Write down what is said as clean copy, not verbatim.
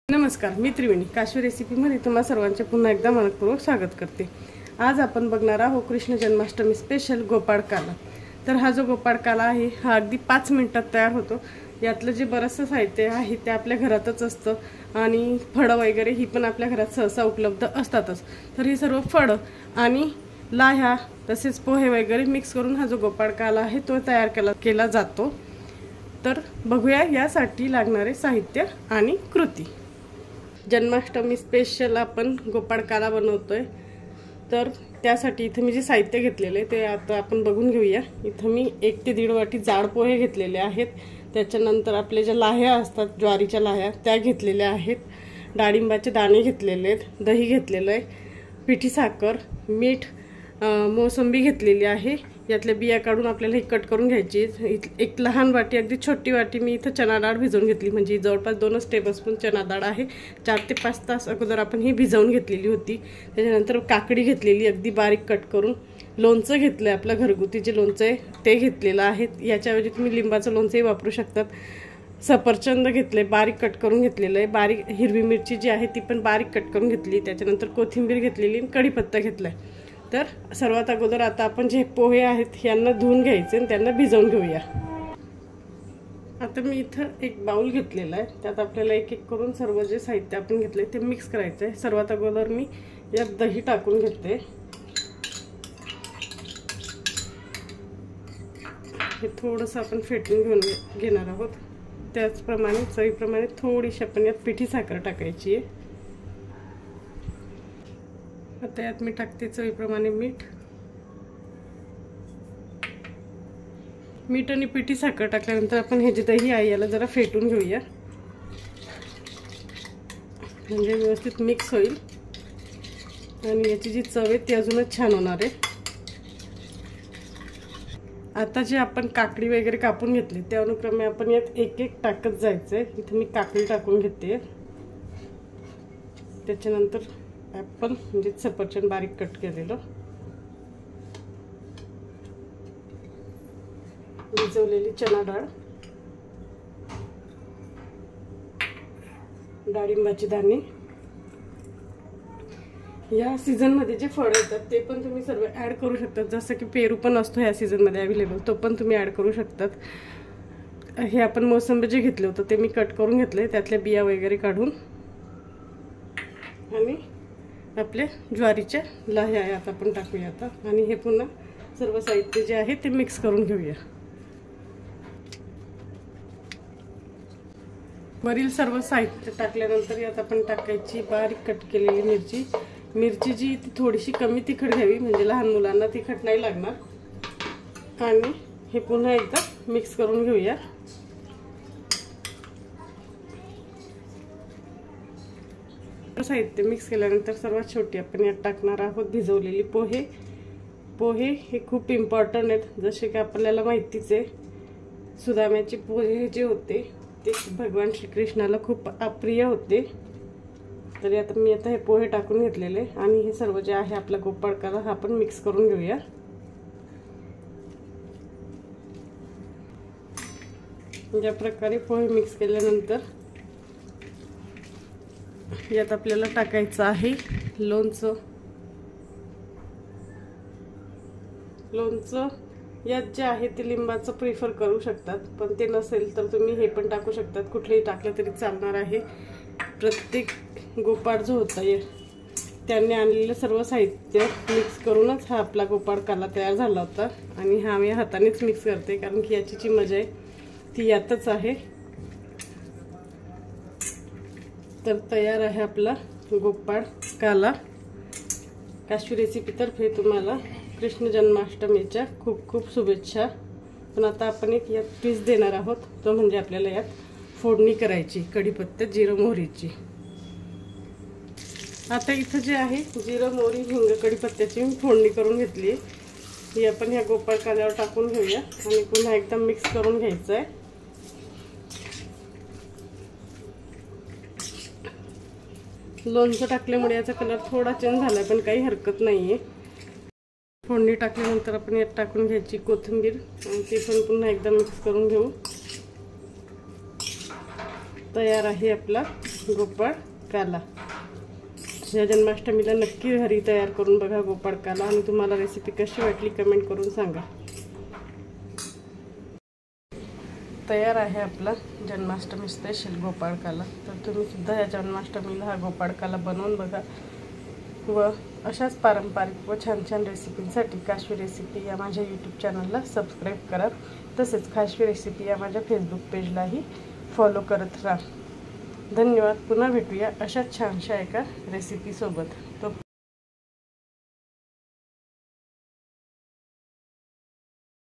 नमस्कार, मी त्रिवेणी काश्वी रेसिपीमध्ये तुम्हा सर्वांचे पुन्हा एकदा मनपूर्वक स्वागत करते। आज आपण बघणार आहोत कृष्ण जन्माष्टमी स्पेशल गोपाळ काला। तर हा जो गोपाळ काला आहे हा अगदी 5 मिनिटात तयार होतो। यातलं जे बरंचसं साहित्य आहे ते आपल्या घरातच असतं आणि फळं वगैरे ही पण आपल्या घरात सहसा उपलब्ध असतातच। तर हे सर्व फळं आणि लाह्या तसेच पोहे वगैरे मिक्स करून हा जो गोपाळ काला आहे तो तयार केला जातो। तर बघूया यासाठी लागणारे साहित्य आणि कृती। जन्माष्टमी स्पेशल आपण गोपाळ काला बनवतोय। तर त्यासाठी इथे मी जे साहित्य घेतलेले ते आता आपण बघून घेऊया। इथे मी 1 ते 1.5 वाटी जाड पोहे घेतलेले आहेत। त्याच्यानंतर आपले ज्या लाह्या असतात ज्वारीच्या लाह्या त्या घेतलेल्या आहेत। डाळिंबाचे दाणे घेतलेले आहेत, दही घेतलेलं आहे, पिठी साखर, मीठ, मोसंबी घेतलेली आहे। यातल्या बिया काढून आपल्याला ही कट करून घ्यायची। एक लहान वाटी अगदी छोटी वाटी मी इथे चना डाळ भिजवून घेतली, म्हणजे जवळपास 2 टेबलस्पून चना डाळ आहे। 4 ते 5 तास अगोदर आपण ही भिजवून घेतलेली होती। त्याच्यानंतर काकडी घेतलेली अगदी बारीक कट करून, लोणचं घेतलं आहे, आपलं घरगुती जे लोणचं आहे ते घेतलेलं आहे। याच्याऐवजी तुम्ही लिंबाचं लोणचंही वापरू शकतात। सफरचंद घेतले बारीक कट करून घेतलेलं आहे। बारीक हिरवी मिरची जी आहे ती पण बारीक कट करून घेतली। त्याच्यानंतर कोथिंबीर घेतलेली आणि कढीपत्ता घेतलाय। तर सर्वात अगोदर आता आपण जे पोहे आहेत यांना धुवून घ्यायचे आणि त्यांना भिजवून घेऊया। आता मी इथं एक बाउल घेतलेला आहे, त्यात आपल्याला एक एक करून सर्व जे साहित्य आपण घेतले ते मिक्स करायचं आहे। सर्वात अगोदर मी यात दही टाकून घेते। हे थोडंसं आपण फेटून घेणार आहोत। त्याचप्रमाणे चवीप्रमाणे थोडीशी आपण यात पिठी साखर टाकायची आहे। आता यात मी टाकते चवीप्रमाणे मीठ आणि पिठी साखर टाकल्यानंतर आपण हे जे दही आहे याला जरा फेटून घेऊया, म्हणजे व्यवस्थित मिक्स होईल आणि याची जी चव आहे ती अजूनच छान होणार आहे। आता जे आपण काकडी वगैरे कापून घेतली त्या अनुक्रमे आपण यात एक एक टाकत जायचंय। इथे मी काकडी टाकून घेते, त्याच्यानंतर ॲपल म्हणजे सफरचंद बारीक कट केलेलं, भिजवलेली चना डाळ, डाळिंबाची दाणे। या सीझन मध्ये जे फळ येतात ते पण तुम्ही सर्व ऍड करू शकता, जसं की पेरू पण असतो या सीझन मध्ये अवेलेबल, तो पण तुम्ही ऍड करू शकतात। हे आपण मोसंबी जे घेतलं होतं ते मी कट करून घेतले, त्यातल्या बिया वगैरे काढून, आणि आपले ज्वारीच्या लाह्या यात आपण टाकूया आता। आणि हे पुन्हा सर्व साहित्य जे आहे ते मिक्स करून घेऊया। वरील सर्व साहित्य टाकल्यानंतर यात आपण टाकायची बारीक कट केलेली मिरची जी ती थोडीशी कमी तिखट घ्यावी, म्हणजे लहान मुलांना तिखट नाही लागणार। आणि हे पुन्हा एकदा मिक्स करून घेऊया। साहित्य मिक्स केल्यानंतर सर्वात शेवटी आपण यात टाकणार आहोत भिजवलेली पोहे हे खूप इम्पॉर्टंट आहेत। जसे की आपल्याला माहितीच आहे, सुदाम्याचे पोहे जे होते ते भगवान श्रीकृष्णाला खूप अप्रिय होते। तर आता मी हे पोहे टाकून घेतलेले आणि हे सर्व जे आहे आपला गोपाळ काला हा आपण मिक्स करून घेऊया। ज्या प्रकारे पोहे मिक्स केल्यानंतर यात आपल्याला टाकायचं आहे लोणचं। यात जे आहे ते लिंबाचं प्रिफर करू शकतात, पण ते नसेल तर तुम्ही हे पण टाकू शकतात, कुठलेही टाकलं तरी चालणार आहे। प्रत्येक गोपाळ जो होता त्यांनी आणलेलं सर्व साहित्य मिक्स करूनच हा आपला गोपाळ काला तयार झाला होता। आणि हा मी हातानेच मिक्स करते, कारण की याची जी मजा आहे ती यातच आहे। तर तयार आहे आपला गोपाळ काला। काश्वी रेसिपीतर्फे तुम्हाला कृष्ण जन्माष्टमीच्या खूप खूप शुभेच्छा। पण आता आपण एक यात ट्विस्ट देणार आहोत, तो म्हणजे आपल्याला यात फोडणी करायची कढीपत्ता जिरं मोहरीची। आता इथं जे आहे जिरं मोहरी हिंग कढीपत्त्याची फोडणी करून घेतली आहे, ही आपण ह्या गोपाळ काल्यावर टाकून घेऊया आणि पुन्हा एकदम मिक्स करून घ्यायचं आहे। लोणचं टाकल्यामुळे याचा कलर थोडा चेंज झाला, पण काही हरकत नाहीये। फोडणी टाकल्यानंतर आपण यात टाकून घ्यायची कोथिंबीर आणि ती पण पुन्हा एकदा मिक्स करून घेऊ। तयार आहे आपला गोपाळ काला। या जन्माष्टमीला नक्की घरी तयार करून बघा गोपाळ काला आणि तुम्हाला रेसिपी कशी वाटली कमेंट करून सांगा। तयार आहे आपला जन्माष्टमी स्पेशल गोपाळ काला। तर तुम्ही सुद्धा या जन्माष्टमीला हा गोपाळ काला बनवून बघा व अशाच पारंपरिक व छान छान रेसिपींसाठी काशवी रेसिपी या माझ्या यूट्यूब चॅनलला सबस्क्राईब करा। तसेच काशवी रेसिपी या माझ्या फेसबुक पेजलाही फॉलो करत राहा। धन्यवाद। पुन्हा भेटूया अशाच छानशा एका रेसिपी सोबत। तो